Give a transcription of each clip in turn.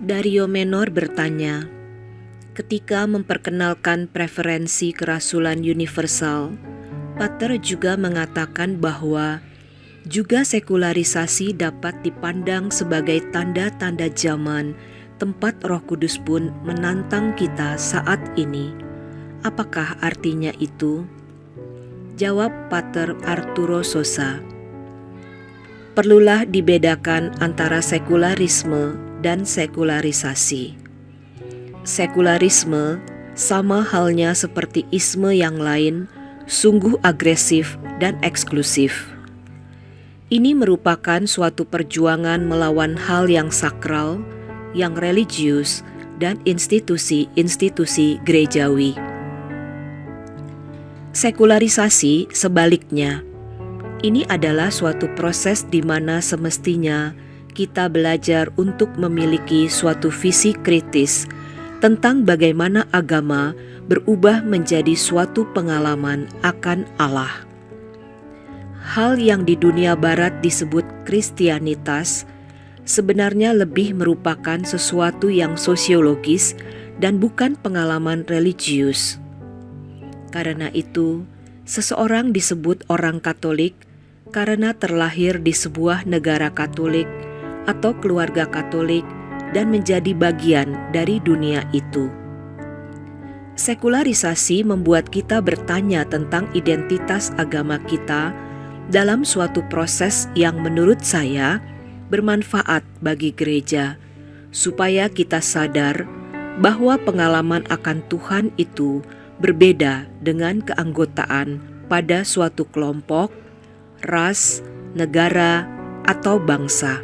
Dario Menor bertanya, ketika memperkenalkan preferensi kerasulan universal, Pater juga mengatakan bahwa juga sekularisasi dapat dipandang sebagai tanda-tanda zaman tempat Roh Kudus pun menantang kita saat ini. Apakah artinya itu? Jawab Pater Arturo Sosa. Perlulah dibedakan antara sekularisme dan sekularisasi. Sekularisme sama halnya seperti isme yang lain, sungguh agresif dan eksklusif. Ini merupakan suatu perjuangan melawan hal yang sakral, yang religius, dan institusi-institusi gerejawi. Sekularisasi sebaliknya, ini adalah suatu proses di mana semestinya kita belajar untuk memiliki suatu visi kritis tentang bagaimana agama berubah menjadi suatu pengalaman akan Allah. Hal yang di dunia barat disebut Kristianitas sebenarnya lebih merupakan sesuatu yang sosiologis dan bukan pengalaman religius. Karena itu, seseorang disebut orang Katolik karena terlahir di sebuah negara Katolik atau keluarga Katolik dan menjadi bagian dari dunia itu. Sekularisasi membuat kita bertanya tentang identitas agama kita dalam suatu proses yang menurut saya bermanfaat bagi gereja, supaya kita sadar bahwa pengalaman akan Tuhan itu berbeda dengan keanggotaan pada suatu kelompok, ras, negara, atau bangsa.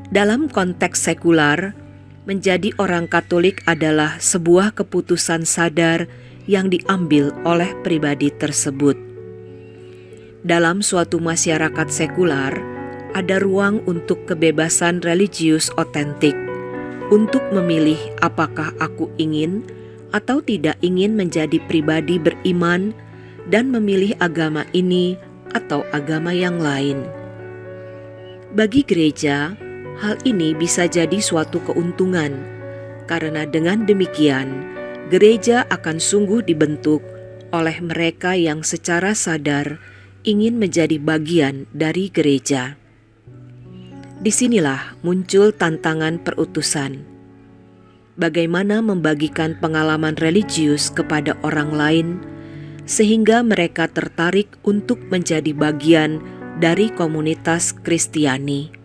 Dalam konteks sekular, menjadi orang Katolik adalah sebuah keputusan sadar yang diambil oleh pribadi tersebut. Dalam suatu masyarakat sekular, ada ruang untuk kebebasan religius otentik, untuk memilih apakah aku ingin atau tidak ingin menjadi pribadi beriman dan memilih agama ini atau agama yang lain. Bagi gereja, hal ini bisa jadi suatu keuntungan, karena dengan demikian, gereja akan sungguh dibentuk oleh mereka yang secara sadar ingin menjadi bagian dari gereja. Disinilah muncul tantangan perutusan. Bagaimana membagikan pengalaman religius kepada orang lain, sehingga mereka tertarik untuk menjadi bagian dari komunitas Kristiani.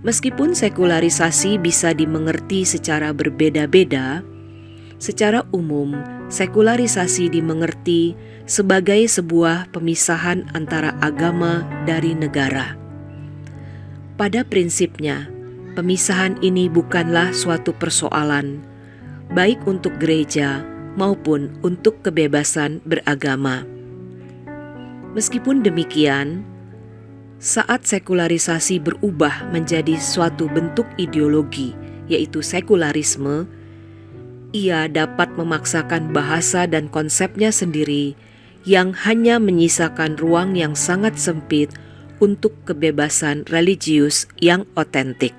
Meskipun sekularisasi bisa dimengerti secara berbeda-beda, secara umum sekularisasi dimengerti sebagai sebuah pemisahan antara agama dari negara. Pada prinsipnya, pemisahan ini bukanlah suatu persoalan, baik untuk gereja maupun untuk kebebasan beragama. Meskipun demikian, saat sekularisasi berubah menjadi suatu bentuk ideologi, yaitu sekularisme, ia dapat memaksakan bahasa dan konsepnya sendiri yang hanya menyisakan ruang yang sangat sempit untuk kebebasan religius yang otentik.